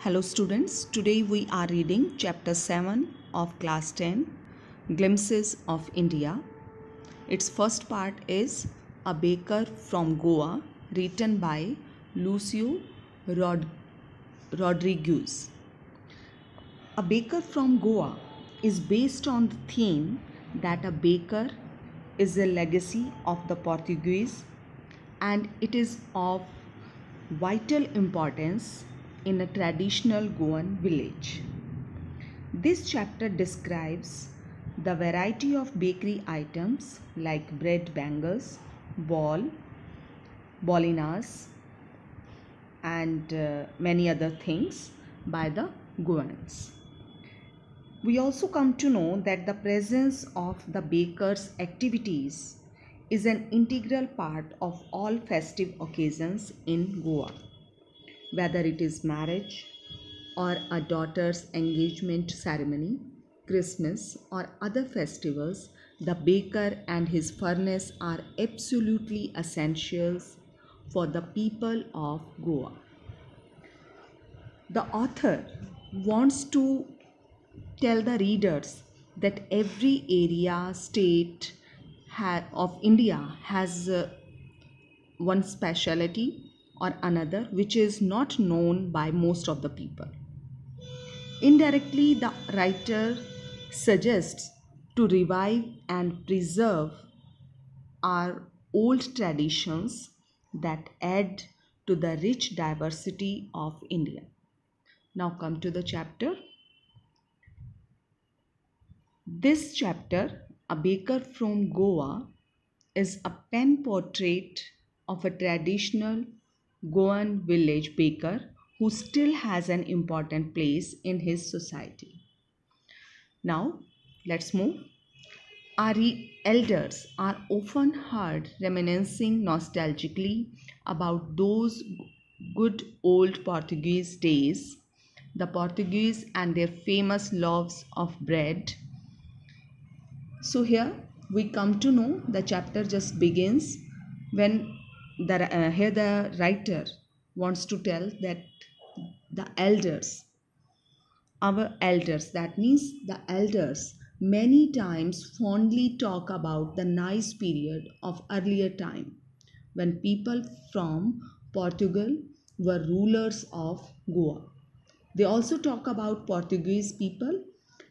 Hello students, today we are reading chapter 7 of class 10, Glimpses of India. Its first part is A Baker from Goa, written by Lucio Rodriguez. A Baker from Goa is based on the theme that a baker is a legacy of the Portuguese and it is of vital importance in a traditional Goan village. This chapter describes the variety of bakery items like bread bangers, bolinas, and many other things by the Goans. We also come to know that the presence of the baker's activities is an integral part of all festive occasions in Goa. Whether it is marriage or a daughter's engagement ceremony, Christmas or other festivals, the baker and his furnace are absolutely essentials for the people of Goa. The author wants to tell the readers that every area, state of India has one specialty or another which is not known by most of the people. Indirectly, the writer suggests to revive and preserve our old traditions that add to the rich diversity of India. Now come to the chapter. This chapter, A Baker from Goa, is a pen portrait of a traditional Goan village baker who still has an important place in his society. Now, let's move. Our elders are often heard reminiscing nostalgically about those good old Portuguese days, the Portuguese and their famous loaves of bread. So here we come to know the chapter just begins when here the writer wants to tell that the elders, our elders, that means the elders, many times fondly talk about the nice period of earlier time when people from Portugal were rulers of Goa. They also talk about Portuguese people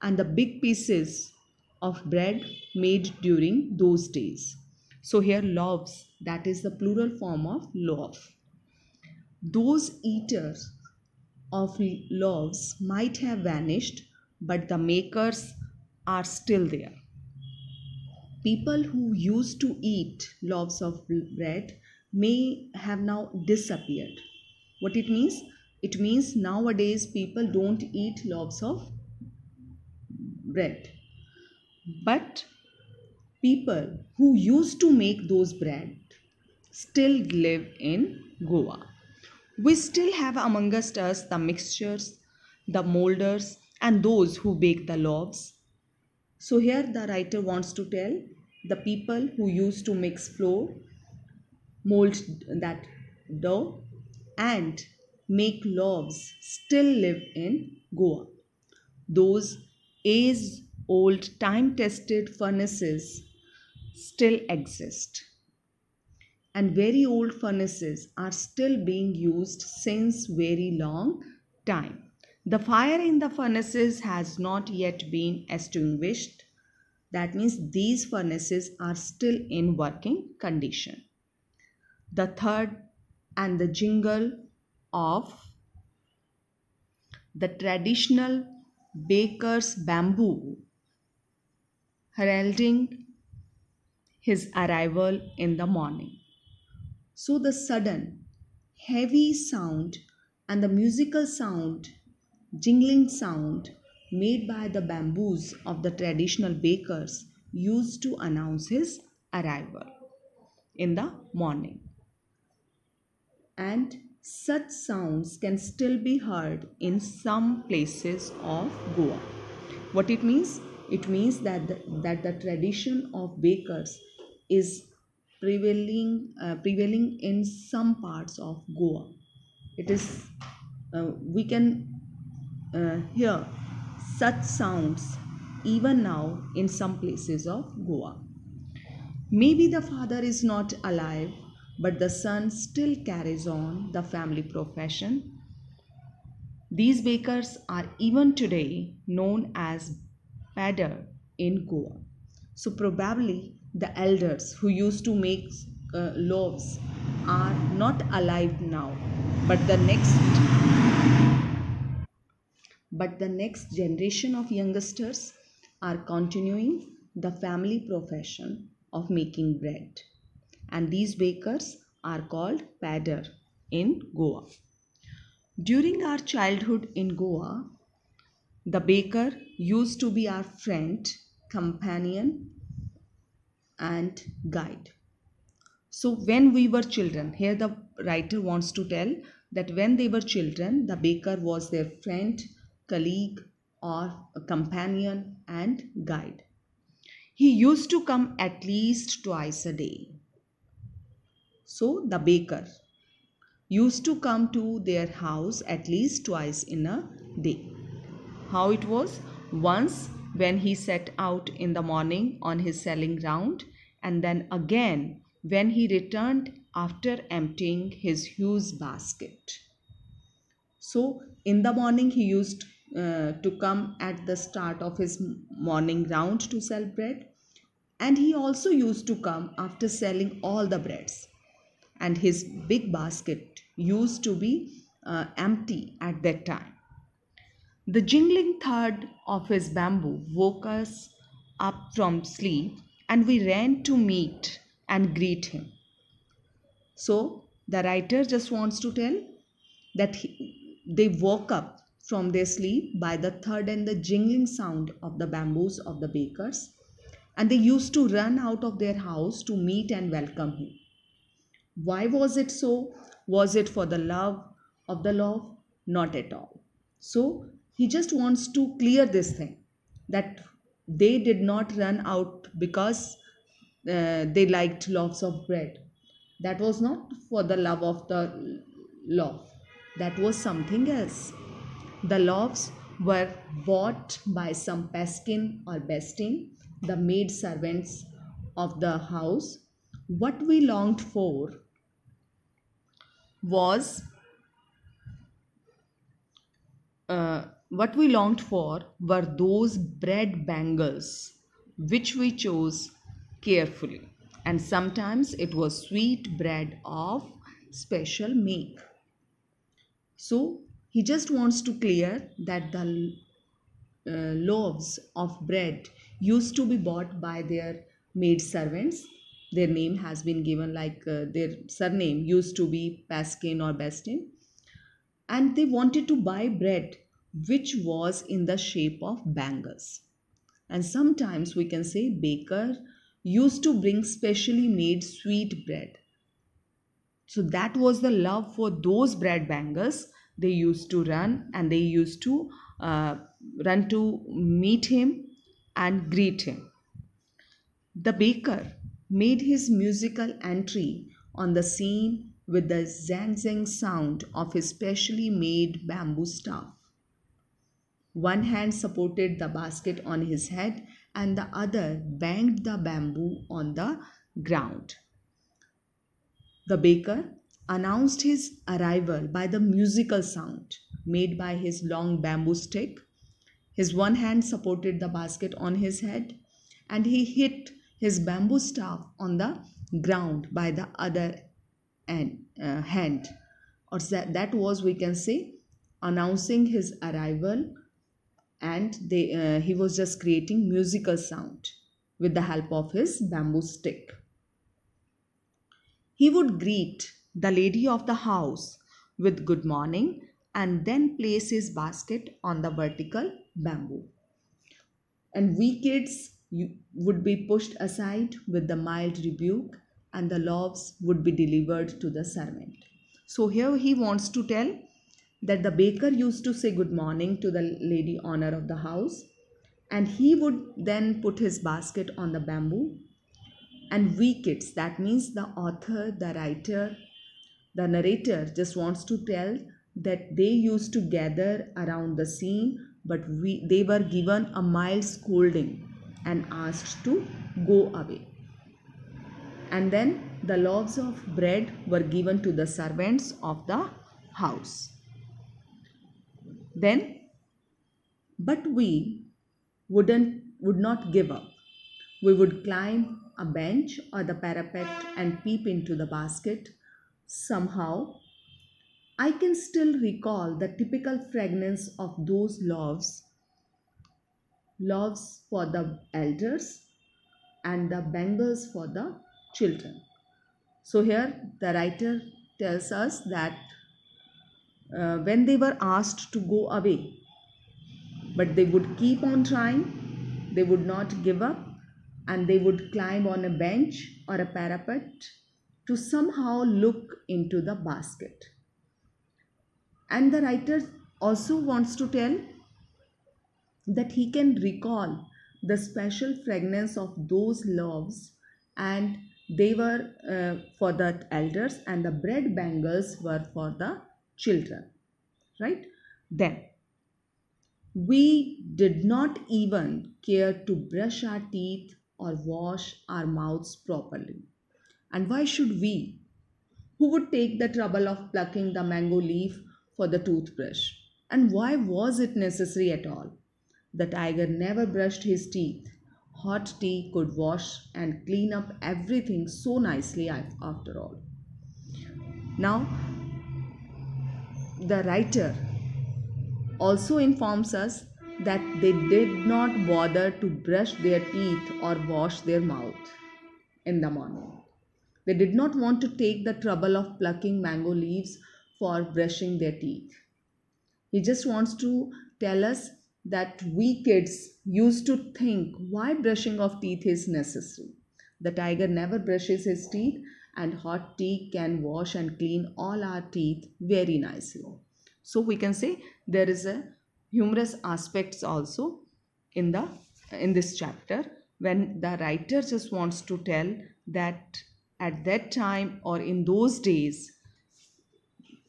and the big pieces of bread made during those days. So here loaves, that is the plural form of loaf. Those eaters of loaves might have vanished, but the makers are still there. People who used to eat loaves of bread may have now disappeared. What it means? It means nowadays people don't eat loaves of bread. But people who used to make those bread still live in Goa. We still have amongst us the mixtures, the molders, and those who bake the loaves. So here the writer wants to tell the people who used to mix flour, mold that dough, and make loaves still live in Goa. Those age-old, time-tested furnaces still exist. And very old furnaces are still being used since very long time. The fire in the furnaces has not yet been extinguished. That means these furnaces are still in working condition. The third and the jingle of the traditional baker's bamboo heralding his arrival in the morning. So the sudden, heavy sound and the musical sound, jingling sound made by the bamboos of the traditional bakers used to announce his arrival in the morning. And such sounds can still be heard in some places of Goa. What it means? It means that the tradition of bakers is prevailing in some parts of Goa. It is we can hear such sounds even now in some places of Goa. Maybe the father is not alive, but the son still carries on the family profession. These bakers are even today known as padder in Goa. So, probably the elders who used to make loaves are not alive now, but the next generation of youngsters are continuing the family profession of making bread, and these bakers are called padder in Goa. During our childhood in Goa, the baker used to be our friend, companion, and guide. So, when we were children, here the writer wants to tell that when they were children, the baker was their friend, colleague, or a companion and guide. He used to come at least twice a day. So, the baker used to come to their house at least twice in a day. How it was? Once when he set out in the morning on his selling round, and then again when he returned after emptying his huge basket. So, in the morning, he used to come at the start of his morning round to sell bread, and he also used to come after selling all the breads. And his big basket used to be empty at that time. The jingling thud of his bamboo woke us up from sleep, and we ran to meet and greet him. So, the writer just wants to tell that they woke up from their sleep by the thud and the jingling sound of the bamboos of the bakers, and they used to run out of their house to meet and welcome him. Why was it so? Was it for the love of the loaf? Not at all. So he just wants to clear this thing that they did not run out because they liked loaves of bread. That was not for the love of the loaf, that was something else. The loaves were bought by some peskin or bestin, the maid servants of the house. What we longed for was what we longed for were those bread bangles which we chose carefully, and sometimes it was sweet bread of special make. So he just wants to clear that the loaves of bread used to be bought by their maid servants. Their name has been given, like their surname used to be Paskin or Bestin, and they wanted to buy bread which was in the shape of bangles. And sometimes we can say baker used to bring specially made sweet bread. So that was the love for those bread bangers. They used to run, and they used to uh, run to meet him and greet him. The baker made his musical entry on the scene with the zang zang sound of his specially made bamboo staff. One hand supported the basket on his head, and the other banged the bamboo on the ground. The baker announced his arrival by the musical sound made by his long bamboo stick. His one hand supported the basket on his head, and he hit his bamboo staff on the ground by the other hand. Or that was, we can say, announcing his arrival, and he was just creating musical sound with the help of his bamboo stick. He would greet the lady of the house with good morning and then place his basket on the vertical bamboo. And we kids would be pushed aside with the mild rebuke, and the loaves would be delivered to the servant. So here he wants to tell that the baker used to say good morning to the lady owner of the house, and he would then put his basket on the bamboo, and we kids, that means the author, the writer, the narrator, just wants to tell that they used to gather around the scene, but they were given a mild scolding and asked to go away. And then the loaves of bread were given to the servants of the house. Then, but we would not give up. We would climb a bench or the parapet and peep into the basket. Somehow, I can still recall the typical fragrance of those loaves for the elders and the bangles for the children. So here the writer tells us that when they were asked to go away, but they would keep on trying, they would not give up, and they would climb on a bench or a parapet to somehow look into the basket. And the writer also wants to tell that he can recall the special fragrance of those loaves, and they were for the elders, and the bread bangles were for the children, right? Then we did not even care to brush our teeth or wash our mouths properly. And why should we? Who would take the trouble of plucking the mango leaf for the toothbrush? And why was it necessary at all? The tiger never brushed his teeth. Hot tea could wash and clean up everything so nicely after all. Now, the writer also informs us that they did not bother to brush their teeth or wash their mouth in the morning. They did not want to take the trouble of plucking mango leaves for brushing their teeth. He just wants to tell us that we kids used to think why brushing of teeth is necessary. The tiger never brushes his teeth, and hot tea can wash and clean all our teeth very nicely. So we can say there is a humorous aspects also in this chapter, when the writer just wants to tell that at that time or in those days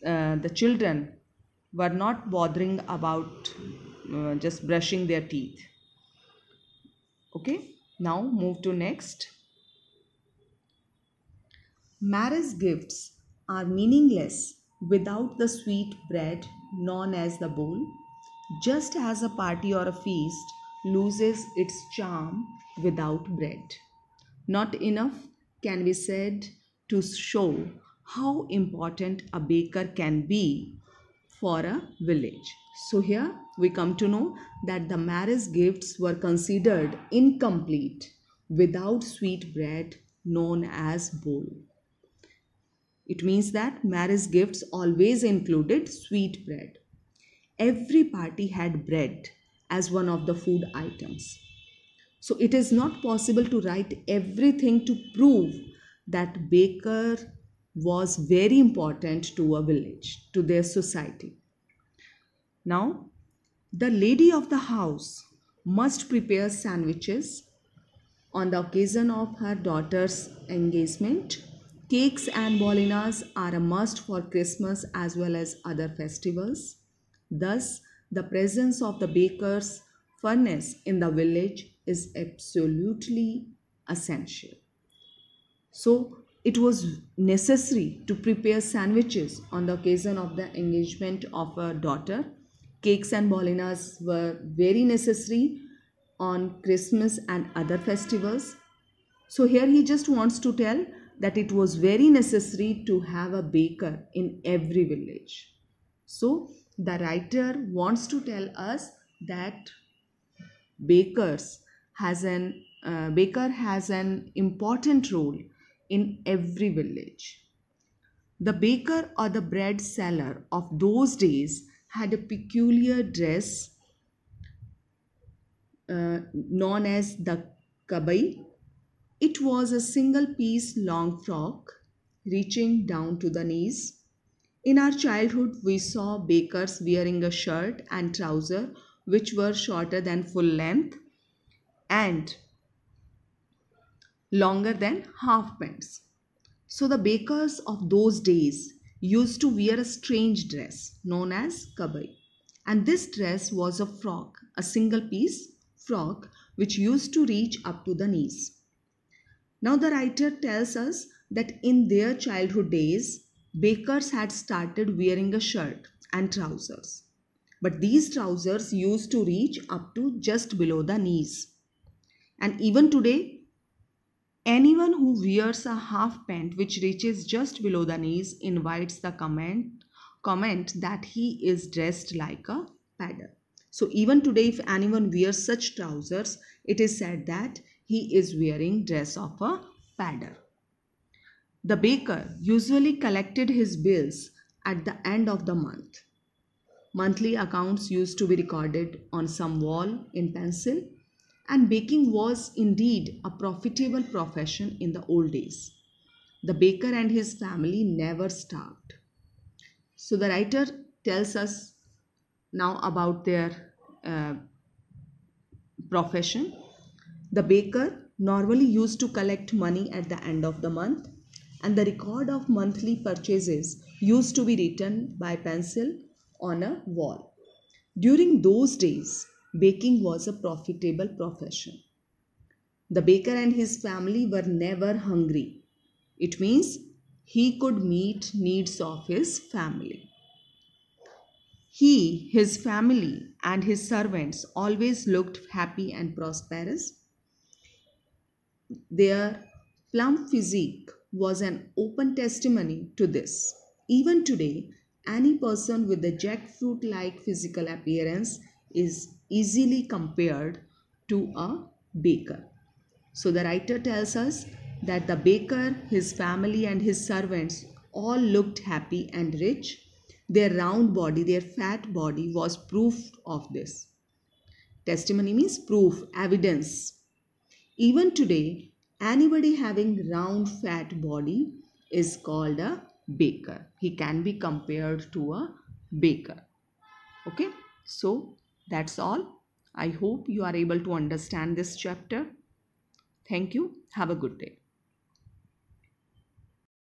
the children were not bothering about just brushing their teeth. Okay, now move to next. Marriage gifts are meaningless without the sweet bread known as the bowl, just as a party or a feast loses its charm without bread. Not enough can be said to show how important a baker can be for a village. So here we come to know that the marriage gifts were considered incomplete without sweet bread known as bowl. It means that marriage gifts always included sweet bread. Every party had bread as one of the food items. So it is not possible to write everything to prove that baker was very important to a village, to their society. Now, the lady of the house must prepare sandwiches on the occasion of her daughter's engagement. Cakes and bolinas are a must for Christmas as well as other festivals. Thus, the presence of the baker's furnace in the village is absolutely essential. So, it was necessary to prepare sandwiches on the occasion of the engagement of a daughter. Cakes and bolinas were very necessary on Christmas and other festivals. So, here he just wants to tell that it was very necessary to have a baker in every village. So the writer wants to tell us that baker has an important role in every village. The baker or the bread seller of those days had a peculiar dress known as the kabai. It was a single-piece long frock reaching down to the knees. In our childhood, we saw bakers wearing a shirt and trouser which were shorter than full length and longer than half pants. So the bakers of those days used to wear a strange dress known as kabai. And this dress was a frock, a single piece frock which used to reach up to the knees. Now, the writer tells us that in their childhood days, bakers had started wearing a shirt and trousers. But these trousers used to reach up to just below the knees. And even today, anyone who wears a half pant which reaches just below the knees invites the comment that he is dressed like a padder. So even today, if anyone wears such trousers, it is said that he is wearing dress of a padder. The baker usually collected his bills at the end of the month. Monthly accounts used to be recorded on some wall in pencil, and baking was indeed a profitable profession in the old days. The baker and his family never starved. So the writer tells us now about their profession. The baker normally used to collect money at the end of the month, and the record of monthly purchases used to be written by pencil on a wall. During those days, baking was a profitable profession. The baker and his family were never hungry. It means he could meet needs of his family. He, his family, and his servants always looked happy and prosperous. Their plump physique was an open testimony to this. Even today, any person with a jackfruit like physical appearance is easily compared to a baker. So the writer tells us that the baker, his family, and his servants all looked happy and rich. Their round body, their fat body was proof of this. Testimony means proof, evidence. Even today, anybody having round fat body is called a baker. He can be compared to a baker. Okay, so that's all. I hope you are able to understand this chapter. Thank you. Have a good day.